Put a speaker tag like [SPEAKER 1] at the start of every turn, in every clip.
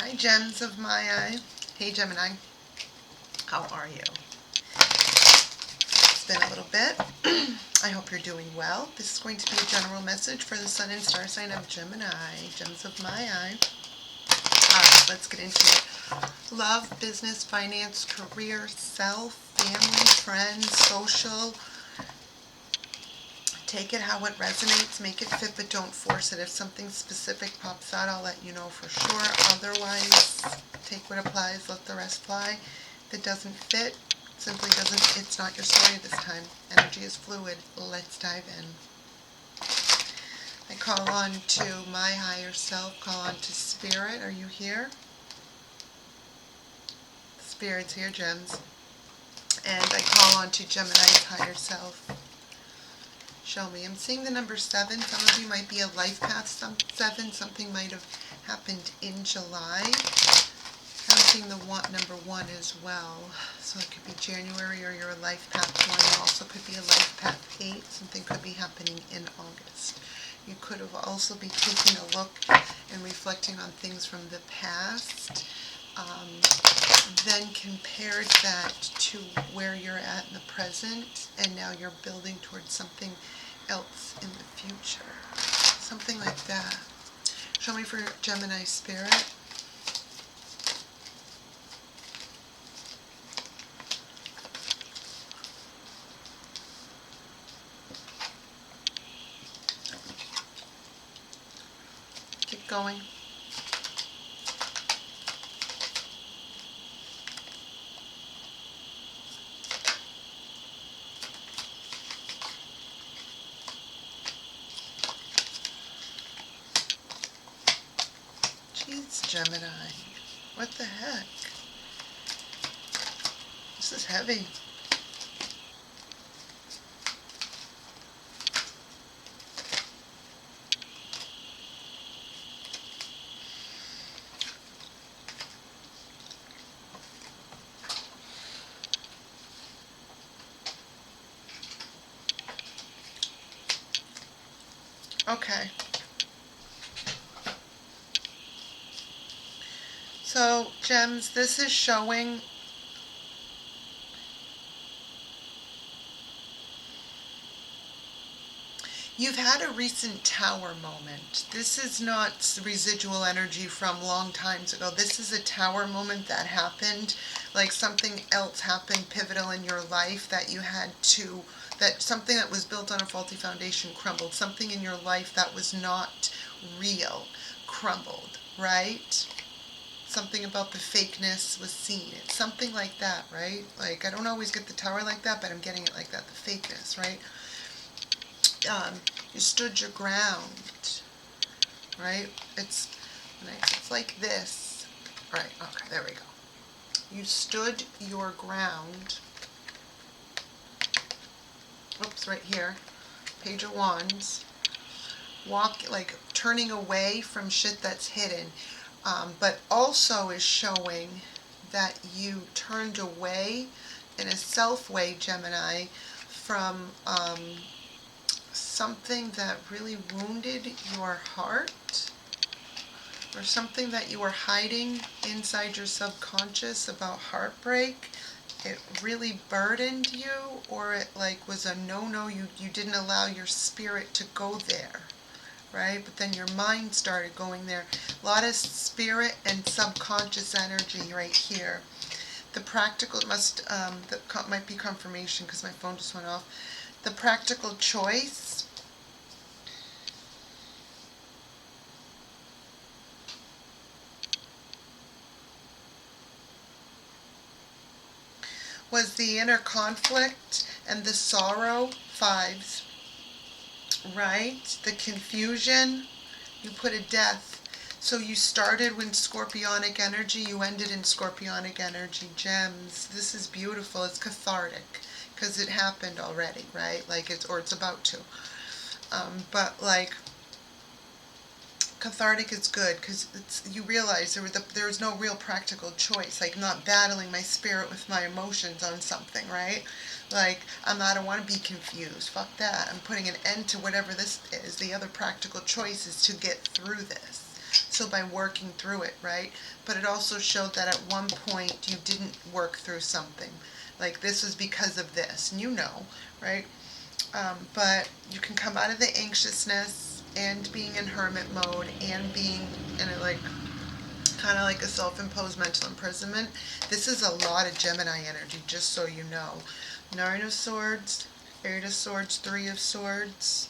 [SPEAKER 1] Hi, gems of my eye. Hey, Gemini. How are you? It's been a little bit. I hope you're doing well. This is going to be a general message for the sun and star sign of Gemini. Gems of my eye. All right, let's get into it. Love, business, finance, career, self, family, friends, social. Take it how it resonates, make it fit, but don't force it. If something specific pops out, I'll let you know for sure. Otherwise, take what applies, let the rest fly. If it doesn't fit, simply doesn't, it's not your story this time. Energy is fluid. Let's dive in. I call on to my higher self, call on to Spirit. Are you here? Spirit's here, gems. And I call on to Gemini's higher self. Show me. I'm seeing the number 7. Some of you might be a life path 7. Something might have happened in July. I'm seeing the number 1 as well. So it could be January or your life path 1. It also could be a life path 8. Something could be happening in August. You could have also be taking a look and reflecting on things from the past. Then compared that to where you're at in the present, and now you're building towards something else in the future. Something like that. Show me for Gemini Spirit. Keep going. Jeez, Gemini. What the heck? This is heavy. Okay. So, gems, this is showing you've had a recent tower moment. This is not residual energy from long times ago. This is a tower moment that happened, like something else happened pivotal in your life that you had to, that something that was built on a faulty foundation crumbled. Something in your life that was not real crumbled, right? Something about the fakeness was seen. It's something like that, right? Like, I don't always get the tower like that, but I'm getting it like that, the fakeness, right? You stood your ground, right? It's like this. Right, okay, there we go. You stood your ground. Oops, right here. Page of Wands. Walk, like turning away from shit that's hidden. But also is showing that you turned away in a self way, Gemini, from something that really wounded your heart, or something that you were hiding inside your subconscious about heartbreak. It really burdened you, or it like was a no-no. You didn't allow your spirit to go there, right? But then your mind started going there. A lot of spirit and subconscious energy right here. The practical that might be confirmation because my phone just went off. The practical choice was the inner conflict and the sorrow, 5s, right? The confusion, you put a death. So you started with scorpionic energy, you ended in scorpionic energy, gems. This is beautiful. It's cathartic because it happened already, right? Like it's about to. But like cathartic is good because you realize there was no real practical choice. Like, not battling my spirit with my emotions on something, right? Like, I don't want to be confused. Fuck that. I'm putting an end to whatever this is. The other practical choice is to get through this. So by working through it, right? But it also showed that at one point you didn't work through something. Like this was because of this, and you know, right? But you can come out of the anxiousness and being in hermit mode and being in a like kind of like a self-imposed mental imprisonment. This is a lot of Gemini energy, just so you know. Nine of Swords, Eight of Swords, Three of Swords.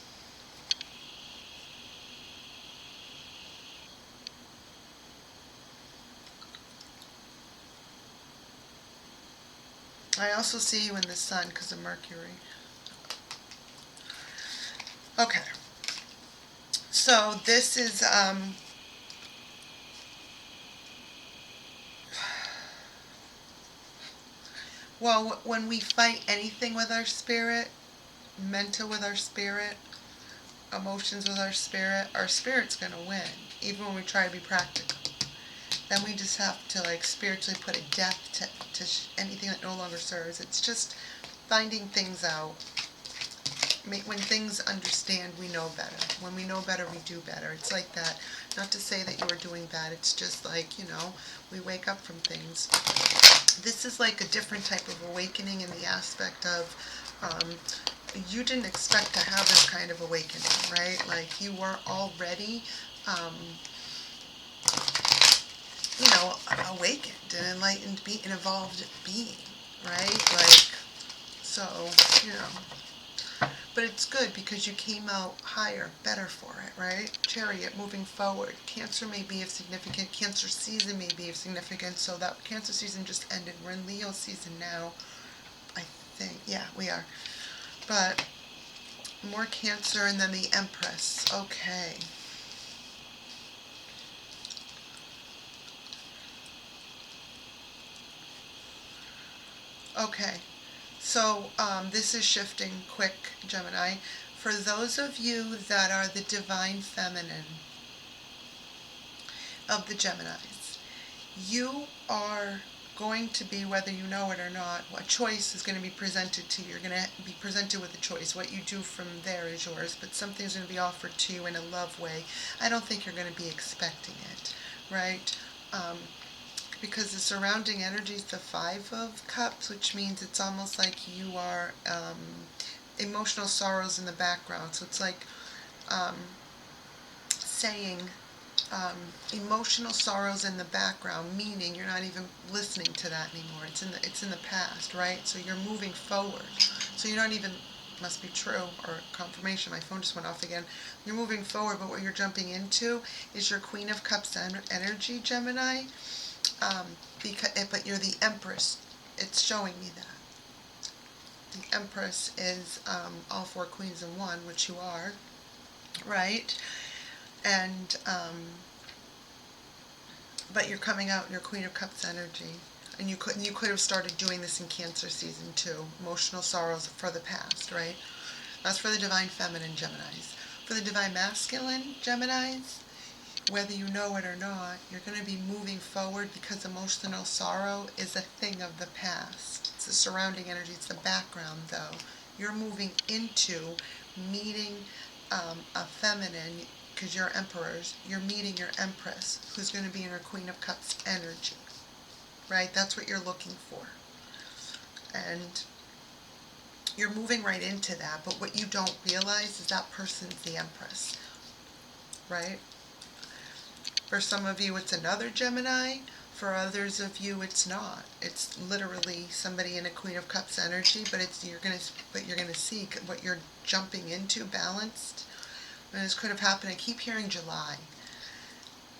[SPEAKER 1] I also see you in the Sun because of Mercury. Okay. So this is, well, when we fight anything with our spirit, mental with our spirit, emotions with our spirit's going to win, even when we try to be practical. Then we just have to like spiritually put a death to anything that no longer serves. It's just finding things out. When things understand, we know better. When we know better, we do better. It's like that. Not to say that you are doing bad. It's just like, we wake up from things. This is like a different type of awakening in the aspect of you didn't expect to have this kind of awakening, right? Like you were already, awakened and enlightened, an evolved being, right? Like, so, but it's good because you came out higher, better for it, right? Chariot, moving forward. Cancer may be of significance. Cancer season may be of significance. So that Cancer season just ended. We're in Leo season now, I think. Yeah, we are. But more Cancer and then the Empress. Okay. Okay. So this is shifting quick, Gemini. For those of you that are the divine feminine of the Geminis, you are going to be, whether you know it or not, a choice is going to be presented to you. You're going to be presented with a choice. What you do from there is yours, but something's going to be offered to you in a love way. I don't think you're going to be expecting it, right? Because the surrounding energy is the Five of Cups, which means it's almost like you are emotional sorrows in the background. So it's like saying emotional sorrows in the background, meaning you're not even listening to that anymore. It's in the past, right? So you're moving forward. So you're not even, must be true, or confirmation, my phone just went off again. You're moving forward, but what you're jumping into is your Queen of Cups energy, Gemini. But you're the Empress. It's showing me that. The Empress is all four queens in one, which you are, right? And but you're coming out in your Queen of Cups energy, and you could have started doing this in Cancer season too. Emotional sorrows for the past, right? That's for the divine feminine Geminis. For the divine masculine Geminis, whether you know it or not, you're going to be moving forward because emotional sorrow is a thing of the past. It's the surrounding energy. It's the background, though. You're moving into meeting a feminine, because you're emperors. You're meeting your empress, who's going to be in her Queen of Cups energy, right? That's what you're looking for. And you're moving right into that, but what you don't realize is that person's the empress, right? For some of you, it's another Gemini. For others of you, it's not. It's literally somebody in a Queen of Cups energy, but you're gonna see what you're jumping into balanced. And this could have happened. I keep hearing July,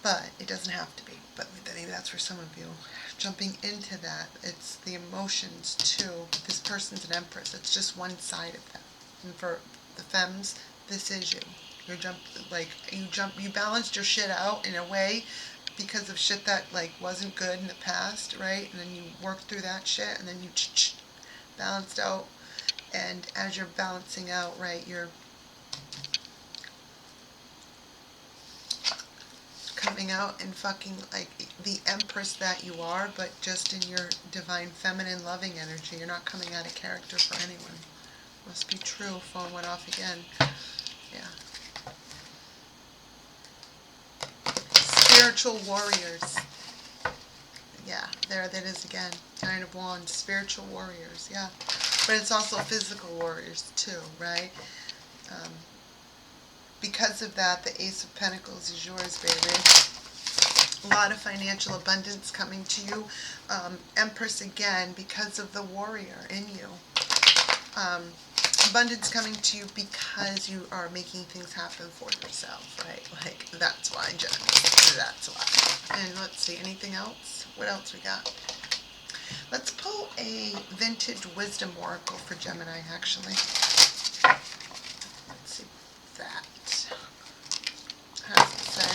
[SPEAKER 1] but it doesn't have to be. But maybe that's for some of you. Jumping into that, it's the emotions too. This person's an empress. It's just one side of that. And for the femmes, this is you. You balanced your shit out in a way because of shit that like wasn't good in the past, right? And then you worked through that shit, and then you balanced out. And as you're balancing out, right, you're coming out and fucking like the empress that you are, but just in your divine feminine loving energy. You're not coming out of character for anyone. Must be true. Phone went off again. Yeah. spiritual warriors. Yeah, there that is again. Nine of Wands, spiritual warriors, yeah. But it's also physical warriors too, right? Because of that, the Ace of Pentacles is yours, baby. A lot of financial abundance coming to you. Empress again, because of the warrior in you. Abundance coming to you because you are making things happen for yourself, right? Like, that's why, Gems. That's why. And let's see, anything else? What else we got? Let's pull a vintage wisdom oracle for Gemini, actually. Let's see that. How does it say?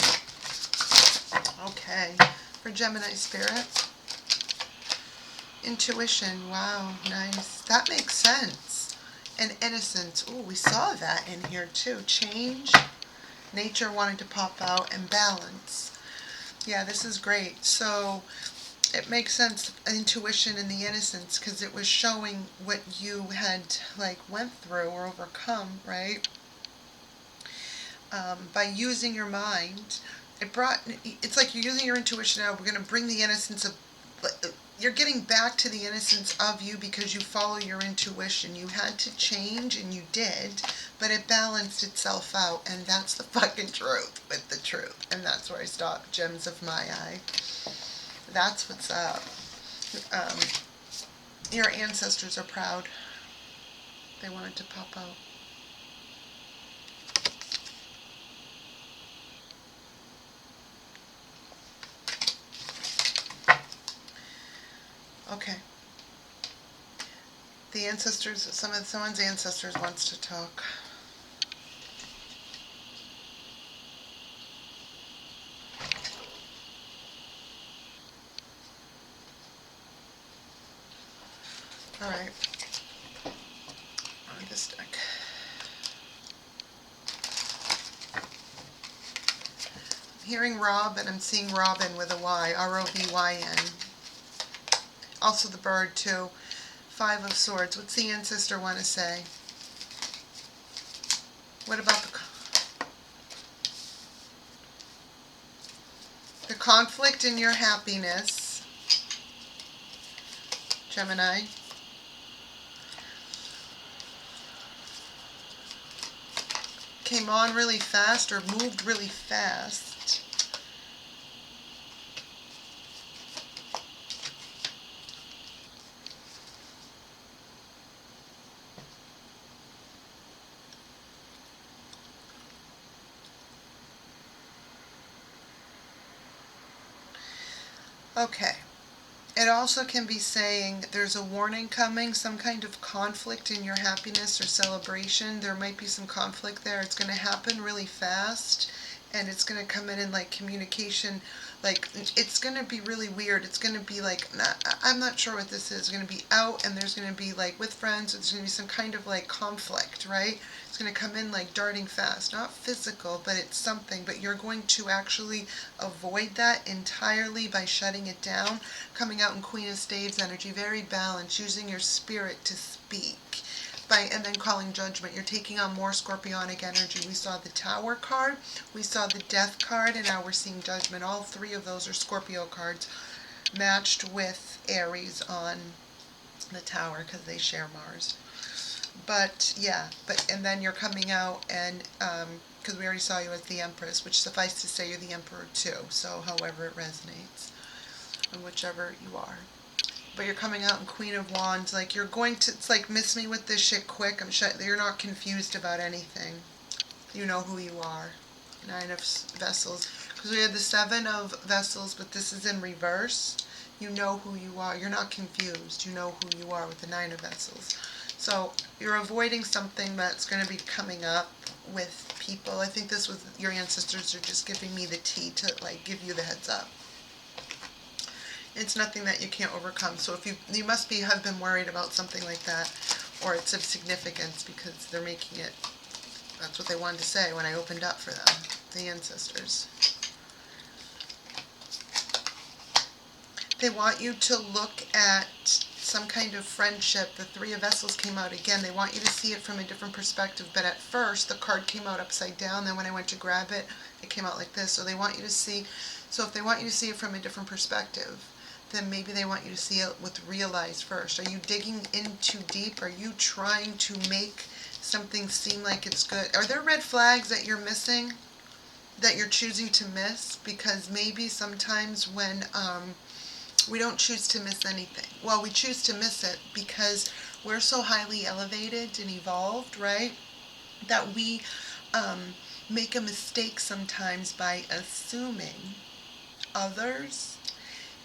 [SPEAKER 1] Okay. For Gemini Spirit. Intuition. Wow, nice. That makes sense. And innocence. Ooh, we saw that in here too. Change. Nature wanting to pop out, and balance. Yeah, this is great. So it makes sense, intuition and the innocence, because it was showing what you had like went through or overcome, right? By using your mind, it's like you're using your intuition now. We're going to bring the innocence of, you're getting back to the innocence of you because you follow your intuition. You had to change, and you did, but it balanced itself out, and that's the fucking truth with the truth. And that's where I stop, Gems of my eye. That's what's up. Your ancestors are proud. They wanted to pop out. Okay. The ancestors, someone's ancestors wants to talk. All right. On this deck. I'm hearing Rob, and I'm seeing Robin with a Y. R-O-B-Y-N. Also the bird, too. Five of Swords. What's the ancestor want to say? What about the conflict in your happiness, Gemini? Came on really fast or moved really fast. Okay. It also can be saying there's a warning coming, some kind of conflict in your happiness or celebration. There might be some conflict there. It's going to happen really fast, and it's going to come in like communication. Like, it's going to be really weird. It's going to be like, I'm not sure what this is. It's going to be out, and there's going to be like with friends. There's going to be some kind of like conflict, right? It's going to come in like darting fast. Not physical, but it's something. But you're going to actually avoid that entirely by shutting it down. Coming out in Queen of Staves energy, very balanced, using your spirit to speak. And then calling judgment. You're taking on more scorpionic energy. We saw the Tower card, we saw the Death card, and now we're seeing Judgment. All three of those are Scorpio cards, matched with Aries on the Tower because they share Mars. But yeah, and then you're coming out, and because we already saw you as the Empress, which suffice to say you're the Emperor too. So however it resonates, and whichever you are. But you're coming out in Queen of Wands, like you're going to, it's like, miss me with this shit quick. I'm sure you're not confused about anything. You know who you are. Nine of Vessels. Because we had the Seven of Vessels, but this is in reverse. You know who you are. You're not confused. You know who you are with the Nine of Vessels. So you're avoiding something that's going to be coming up with people. I think this was, your ancestors are just giving me the tea to like give you the heads up. It's nothing that you can't overcome. So if you must have been worried about something like that, or it's of significance because they're making it, that's what they wanted to say when I opened up for them, the ancestors. They want you to look at some kind of friendship. The Three of Vessels came out again. They want you to see it from a different perspective, but at first the card came out upside down. Then when I went to grab it, it came out like this. So they want you to see, so if they want you to see it from a different perspective, then maybe they want you to see it with real eyes first. Are you digging in too deep? Are you trying to make something seem like it's good? Are there red flags that you're missing, that you're choosing to miss? Because maybe sometimes when we don't choose to miss anything. Well, we choose to miss it because we're so highly elevated and evolved, right? That we make a mistake sometimes by assuming others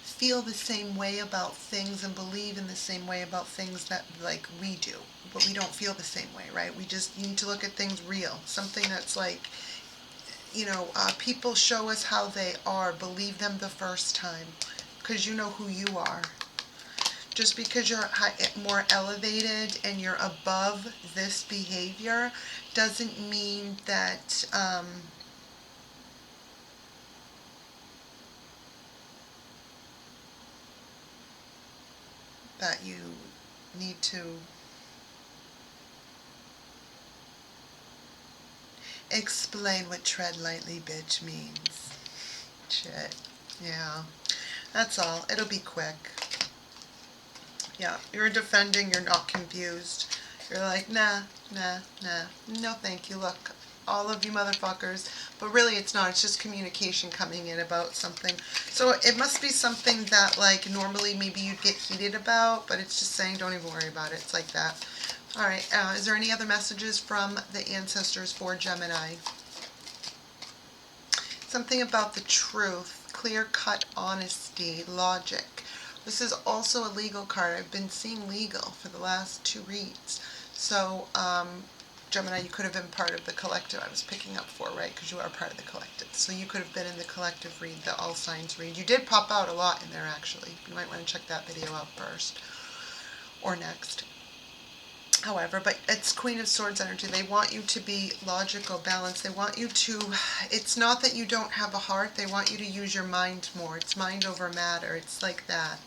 [SPEAKER 1] feel the same way about things and believe in the same way about things that like we do, but we don't feel the same way, right? We just need to look at things real, something that's like, people show us how they are. Believe them the first time, because you know who you are. Just because you're more elevated and you're above this behavior doesn't mean that that you need to explain what tread lightly, bitch means. Shit. Yeah. That's all. It'll be quick. Yeah. You're defending, you're not confused. You're like, nah, nah, nah. No thank you. Look, all of you motherfuckers. But really it's not. It's just communication coming in about something. So it must be something that like normally maybe you'd get heated about, but it's just saying don't even worry about it. It's like that. All right. Is there any other messages from the ancestors for Gemini? Something about the truth, clear-cut honesty, logic. This is also a legal card. I've been seeing legal for the last 2 reads. So, Gemini, you could have been part of the collective I was picking up for, right? Because you are part of the collective. So you could have been in the collective read, the all signs read. You did pop out a lot in there, actually. You might want to check that video out first. Or next. However, but it's Queen of Swords energy. They want you to be logical, balanced. They want you to, it's not that you don't have a heart. They want you to use your mind more. It's mind over matter. It's like that.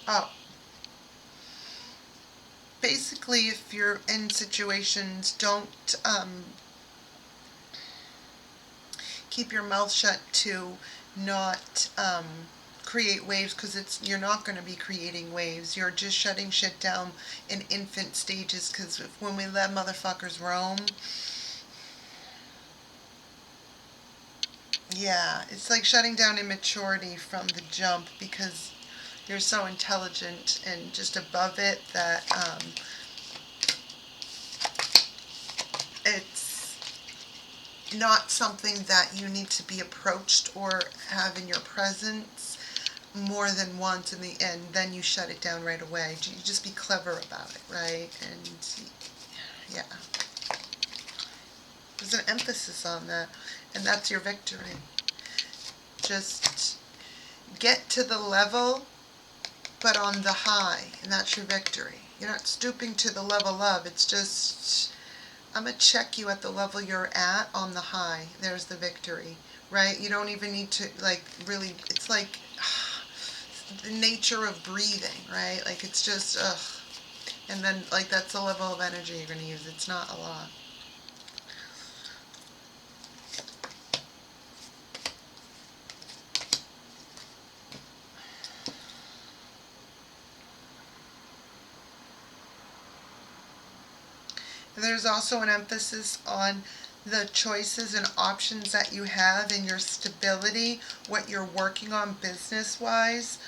[SPEAKER 1] Oh. Basically, if you're in situations, don't keep your mouth shut to not create waves, because you're not going to be creating waves. You're just shutting shit down in infant stages, because when we let motherfuckers roam, yeah, it's like shutting down immaturity from the jump, because you're so intelligent and just above it that it's not something that you need to be approached or have in your presence more than once in the end. Then you shut it down right away. You just be clever about it, right? And yeah, there's an emphasis on that, and that's your victory. Just get to the level, but on the high, and that's your victory. You're not stooping to the level of, it's just, I'm going to check you at the level you're at on the high. There's the victory, right? You don't even need to, like, really, it's like the nature of breathing, right? Like, it's just, ugh. And then, like, that's the level of energy you're going to use. It's not a lot. There's also an emphasis on the choices and options that you have and your stability, what you're working on business-wise.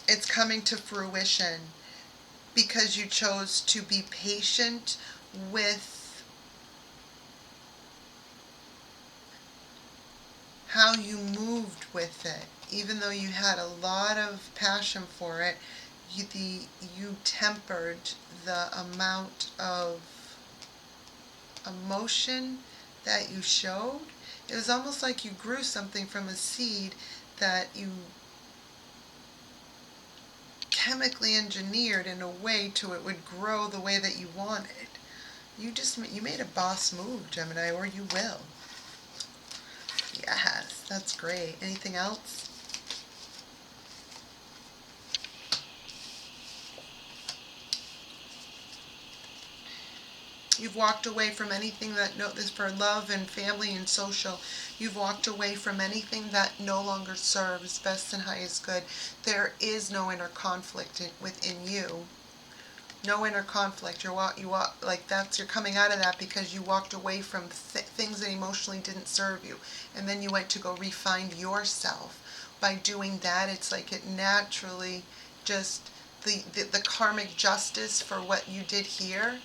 [SPEAKER 1] It's coming to fruition because you chose to be patient with how you moved with it. Even though you had a lot of passion for it, you tempered the amount of emotion that you showed. It was almost like you grew something from a seed that you chemically engineered in a way to it would grow the way that you wanted. You made a boss move, Gemini, or you will. Yes, that's great. Anything else? You've walked away from anything that, no, this for love and family and social. You've walked away from anything that no longer serves best and highest good. There is no inner conflict within you. No inner conflict. You're coming out of that because you walked away from things that emotionally didn't serve you, and then you went to go refine yourself. By doing that, it's like it naturally just the karmic justice for what you did here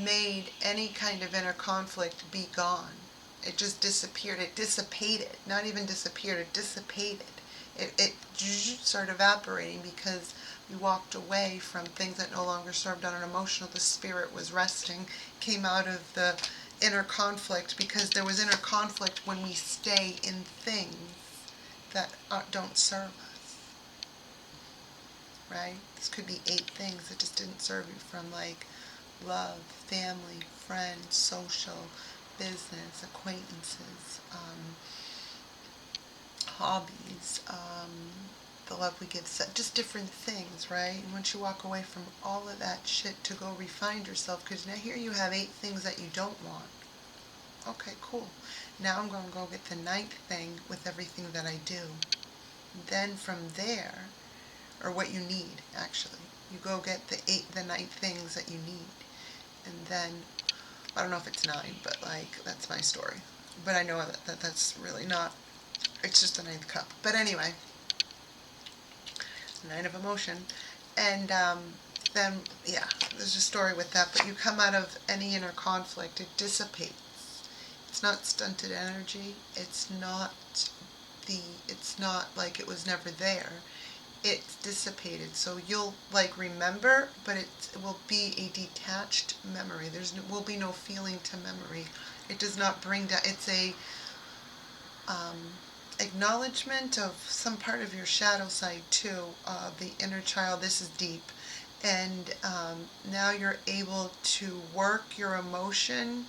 [SPEAKER 1] made any kind of inner conflict be gone. It just disappeared. It dissipated. Not even disappeared. It dissipated. It started evaporating because you walked away from things that no longer served on an emotional. The spirit was resting, came out of the inner conflict, because there was inner conflict when we stay in things that don't serve us. Right? This could be 8 things that just didn't serve you, from like love, family, friends, social, business, acquaintances, hobbies, the love we give, just different things, right? And once you walk away from all of that shit to go refine yourself, because now here you have 8 things that you don't want. Okay, cool. Now I'm going to go get the 9th thing with everything that I do. Then from there, or what you need, actually, you go get the 9th things that you need. And then, I don't know if it's 9, but like, that's my story. But I know that that's really not, it's just the 9th cup. But anyway, 9 of emotion. And then, yeah, there's a story with that. But you come out of any inner conflict, it dissipates. It's not stunted energy. It's not like it was never there. It's dissipated. So you'll like remember, but it will be a detached memory. Will be no feeling to memory. It does not bring down. It's a acknowledgement of some part of your shadow side too, the inner child. This is deep. And now you're able to work your emotion.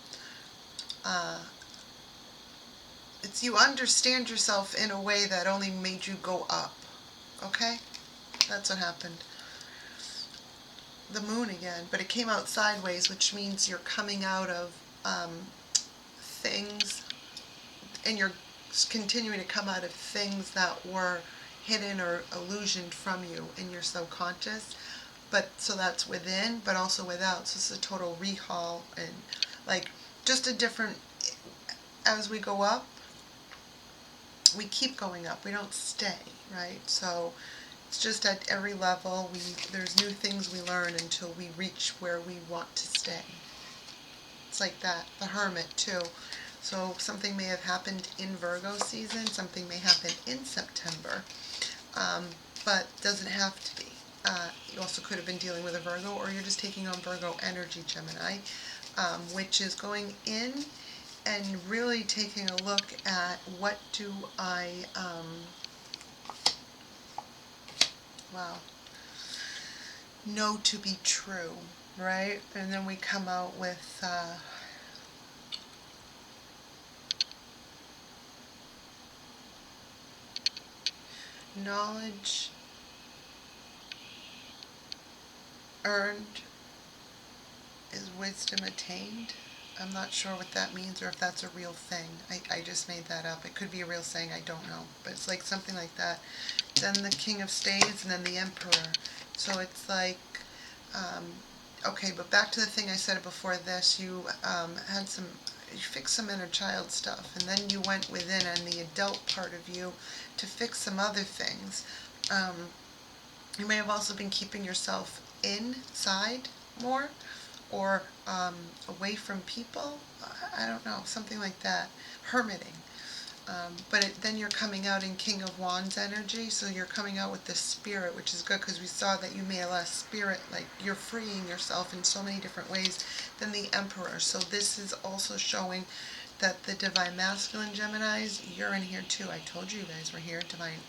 [SPEAKER 1] You understand yourself in a way that only made you go up. Okay? That's what happened. The moon again, but it came out sideways, which means you're coming out of things, and you're continuing to come out of things that were hidden or illusioned from you in your subconscious. But so that's within, but also without. So it's a total rehaul, and like just a different. As we go up, we keep going up. We don't stay, right? So it's just at every level, there's new things we learn until we reach where we want to stay. It's like that. The Hermit too. So something may have happened in Virgo season. Something may happen in September, but doesn't have to be. You also could have been dealing with a Virgo, or you're just taking on Virgo energy, Gemini, which is going in and really taking a look at what do I, know to be true, right? And then we come out with knowledge earned is wisdom attained. I'm not sure what that means, or if that's a real thing. I just made that up. It could be a real saying, I don't know. But it's like something like that. Then the King of Spades, and then the Emperor. So it's like, okay, but back to the thing I said before this. You you fixed some inner child stuff, and then you went within on the adult part of you to fix some other things. You may have also been keeping yourself inside more, or away from people. I don't know, something like that. Hermiting. But then you're coming out in King of Wands energy, so you're coming out with the spirit, which is good, because we saw that you made a lot of spirit, like you're freeing yourself in so many different ways than the Emperor. So this is also showing that the Divine Masculine Geminis, you're in here too. I told you guys were here, Divine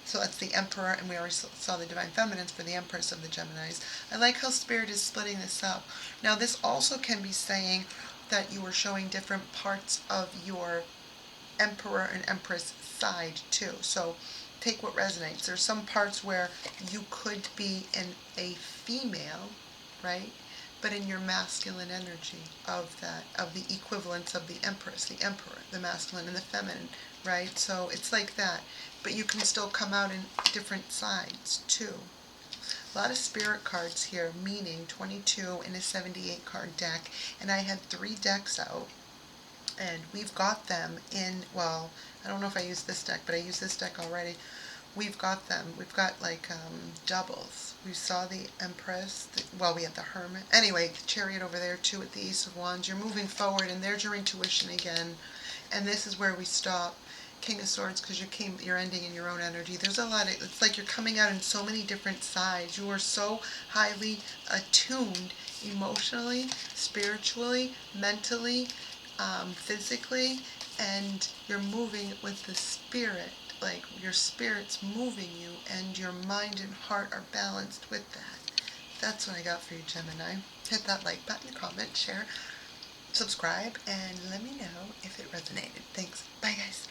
[SPEAKER 1] So that's the Emperor, and we already saw the Divine Feminines for the Empress of the Geminis. I like how Spirit is splitting this up. Now this also can be saying that you are showing different parts of your Emperor and Empress side too. So take what resonates. There's some parts where you could be in a female, right? But in your masculine energy of that, of the equivalence of the Empress, the Emperor, the masculine and the feminine, right? So it's like that. But you can still come out in different sides too. A lot of spirit cards here, meaning 22 in a 78 card deck. And I had 3 decks out. And we've got them in, well, I don't know if I used this deck, but I used this deck already. We've got them. We've got like doubles. We saw the Empress. Well, we had the Hermit. Anyway, the Chariot over there too with the Ace of Wands. You're moving forward, and there's your intuition again. And this is where we stop. King of Swords, because you're ending in your own energy. There's a lot of, it's like you're coming out in so many different sides. You are so highly attuned emotionally, spiritually, mentally, physically, and you're moving with the spirit. Like your spirit's moving you, and your mind and heart are balanced with that. That's what I got for you, Gemini. Hit that like button, comment, share, subscribe, and let me know if it resonated. Thanks. Bye, guys.